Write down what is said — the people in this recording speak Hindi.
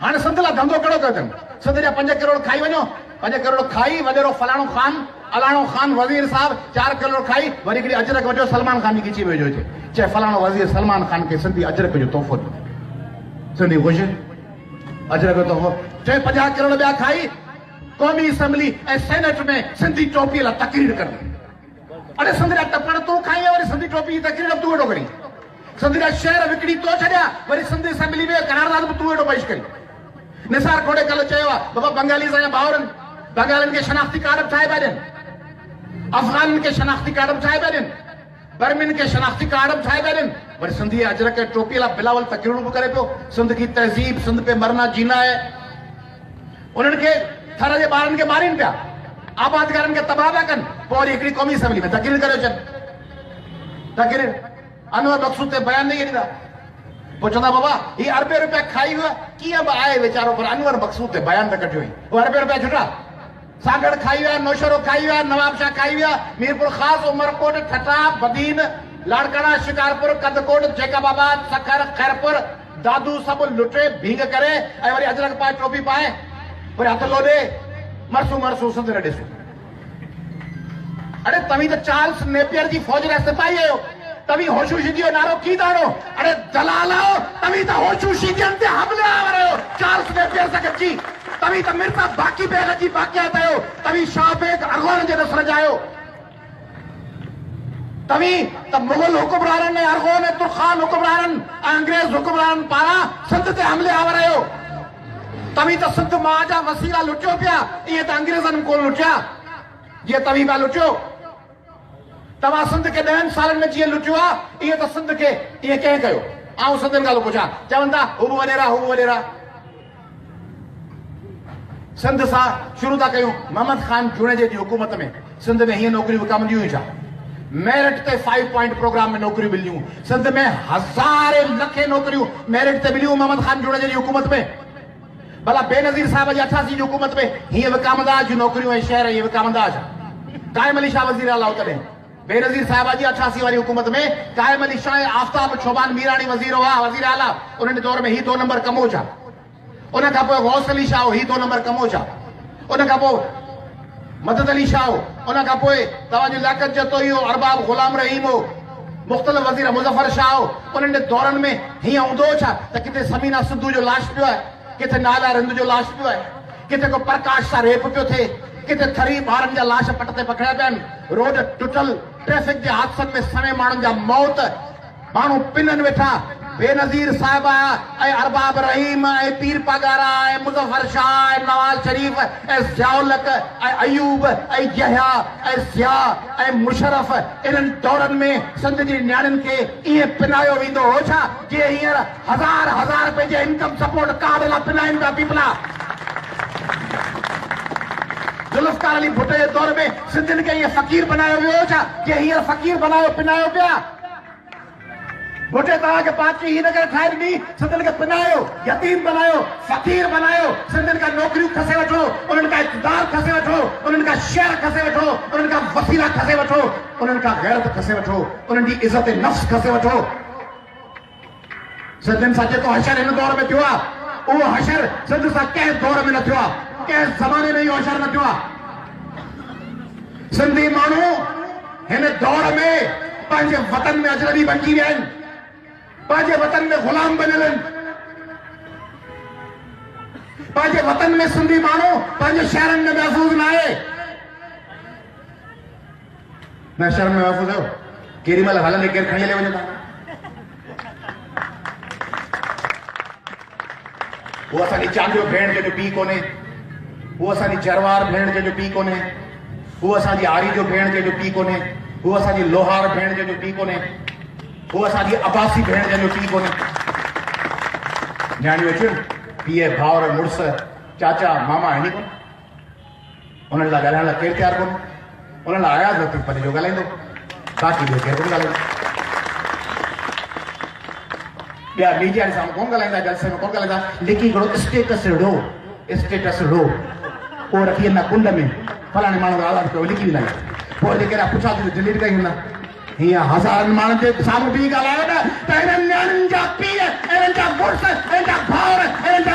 हाँ संत ला धंधो कड़ो कर संत जा 5 करोड़ खाई वनो 5 करोड़ खाई वडेरो फलाणो खान अलाणो खान वजीर साहब 4 करोड़ खाई वरी हिकिड़ी अजरक वठो सलमान खान जी खींची वेझो थे चाहे फलाणो वजीर सलमान खान के सिंधी अजरक जो तोहफ़ो सिंधी खुश अजरक जो तोहफ़ो चाहे 50 करोड़ ॿिया खाई कौमी असेंबली ऐं सेनेट में सिंधी टोपी ला तकरीर कर अरे सिंध जा टपण तू खाई वरी सिंधी टोपी जी तकरीर तू वेठो करी सिंध जा शहर विकिणी तो छॾिया वरी सिंधी असेंबली में करारदाद बि तू वेठो पेश करी निसार खोड़े कल चयो आहे बाबा बंगाली असांजा भाउरनि बंगालियुनि खे शनाख्ती कार्ड ठाहे पिया ॾियनि अफ़गाननि खे शनाख्ती कार्ड ठाहे पिया ॾियनि बर्मिन के शनाख्ती कार्ड ठाहे पिया ॾियनि वरी सिंधी अजरक के टोपी ला बिलावल तकरीरूं बि करे पियो सिंध की तहज़ीब सिंध पे मरना जीना है उन्हनि खे थर जे ॿारनि खे मारीनि पिया आबादगारनि खे तबाह पिया कनि पोइ वरी हिकिड़ी क़ौमी असेंबली में तकरीर करे अचनि तकरीर अनवर मक़सूद ते बयान नहीं ॾींदा पोइ चवंदा बाबा ही अरबे रुपया खाई हुआ कीअं बि आहे वीचारो पर अनवर मक़सूद ते बयान त कढियो वो अरबे रुपया छुटा सागड़ खाई विया नौशरो खाई विया नवाब शाह खाई विया मीरपुर ख़ास उमरकोट ठठा बदीन लाड़काना शिकारपुर कदकोट जैकबाबाद सखर खैरपुर दादू सब लुटे भीग करे ऐं वरी अजरक पाए टोपी पाए वरी हथ लोॾे मरसू मरसू सिंध न ॾिसो अरे तव्हीं त चार्ल्स नेपियर जी फौज जा सिपाही आहियो तभी होशूशिदी नारो की दारो अरे दलाल आओ तभी तो होशूशिदियन ते हमले आवर आयो चार्ल्स नेपियर से कच्ची तभी तो मिर्जा बाकी बेग जी बाकी आता हो तभी शाहबेग अरगोन जे नस्ल जायो तभी तो मुगल हुक्मरानन ने अरगोन तुर्खान हुक्मरानन अंग्रेज हुक्मरानन पारा सिंध ते हमले आवर आयो तभी तो सिंध मां जा वसीला लुटियो पिया ये तो अंग्रेजन को लुटिया ये तभी बा लुटियो तव्हां सिंध के 10 सालन में जीअं लुटियो आहे इहो त सिंध के इहे कंहिं कयो आऊं सिंधियुनि खां पुछां चवनि था हू बि वॾेरा सिंध सां शुरू था कयूं मोहम्मद खान जूणे जी हुकूमत में सिंध में हीअं नौकरियूं विकामंदियूं हुयूं छा मेरिट ते 5 पॉइंट प्रोग्राम में नौकरियूं मिलियूं सिंध में हज़ारे लखे नौकरियूं मेरिट ते मिलियूं मोहम्मद खान जूणे जी हुकूमत में भला बेनज़ीर साहब जी 88 जी हुकूमत में हीअं विकामंदा जूं नौकरियूं ऐं शहर हीअं विकामंदा छा कायम अली शाह वज़ीर आला तॾहिं बेनज़ीर साहिबा जी 88 वाली हुकूमत में कायम अली शाह आफ्ताब छोबान मीरानी वज़ीर हुआ वज़ीर आला उन्हनि दौर में ही 2 नंबर कमो छा उन खां पोइ गौस अली शाह ही 2 नंबर कमो छा उन खां पोइ मदद अली शाह उन खां पोइ तव्हांजो लियाकत जतो इहो अरबाब गुलाम रहीम हो मुख़्तलिफ़ वज़ीर मुज़फ़र शाह उन्हनि दौरनि में हीअं हूंदो छा त किथे समीना सिद्धू जो लाश पियो आहे किथे नाला रिंद जो लाश पियो आहे किथे को प्रकाश सां रेप पियो थिए किथे थरी ॿारनि जा लाश पट ते पकड़िया पिया आहिनि रोड टुटल ट्रैफिक जे हादसनि में सवे माण्हुनि जा मौत माण्हू पिननि वेठा बेनज़ीर साहिबा ऐं अरबाब रहीम ऐं पीर पगारा ऐं मुज़फ़र शाह ऐं नवाज़ शरीफ़ ऐं ज़ियाउल ऐं अयूब ऐं यहया ऐं ज़िया ऐं मुशरफ इन्हनि दौरनि में सिंध जी नियाणियुनि खे ईअं पिनायो वेंदो हो छा जीअं हींअर हज़ार रुपए जे इनकम सपोर्ट कार्ड लाइ पिनाइनि पिया पीपला जुल्फ़कार अली भुट्टो जे दौर में सिंधियुनि खे ईअं फ़क़ीर बनायो वियो छा जीअं हींअर फ़क़ीर बनायो पिनायो पिया भुट्टे तव्हांखे पार्टी हिन करे ठाहे ॾिनी सिंधियुनि खे पिनायो यतीम बनायो फ़क़ीर बनायो सिंधियुनि खां नौकरियूं खसे वठो उन्हनि खां इक़्तिदार खसे वठो उन्हनि खां शहर खसे वठो उन्हनि खां वसीला खसे वठो उन्हनि खां गैरत खसे वठो उन्हनि जी इज़त नफ़्स खसे वठो सिंधियुनि सां जेको हशर हिन दौर में थियो आहे उहो हशर सिंध सां कंहिं दौर में न थियो आहे कंहिं ज़माने में इहो हशर न थियो आहे सिंधी माण्हू हिन दौर में पंहिंजे वतन में अजनबी बणिजी विया आहिनि पंहिंजे वतन में गुलाम बनियल आहिनि पंहिंजे वतन में सिंधी माण्हू पंहिंजे शहरनि में महफ़ूज़ न आहे न शहर में महफ़ूज़ आहियो केॾी महिल हलंदे केरु खणी हले वञे था उहो असांजी चांदियो भेण जंहिंजो पीउ कोन्हे उहो असांजी जरवार भेण जंहिंजो पीउ कोन्हे उहो असांजी आरी जो भेण जंहिंजो पीउ कोन्हे उहो असांजी लोहार भेण जंहिंजो पीउ कोन्हे उहो असांजी अब्बासी भेण जंहिंजो पीउ कोन्हे न्याणियूं अचनि पीउ भाउर मुड़ुस चाचा मामा आहिनि कोन उन्हनि लाइ ॻाल्हाइण लाइ केरु तयारु कोन्हे उन्हनि लाइ आयाज़ लतीफ़ परे जो ॻाल्हाईंदो बाक़ी ॿियो केरु कोन ॻाल्हाईंदो ॿिया मीडिया जे साम्हूं कोन ॻाल्हाईंदा जलसे में कोन ॻाल्हाईंदा लिखी हिकिड़ो स्टेटस रो पोइ रखी वेंदा कुंड में फलाणे माण्हू जो आवाज़ पियो लिखी वेंदा पोइ जेके पुछा थी डिलीट कई वेंदा हीअं हज़ारनि माण्हुनि जे साम्हूं बि ॻाल्हायो न त हिननि नियाणियुनि जा पीउ हिननि जा मुड़ुस हिननि जा भाउर हिननि जा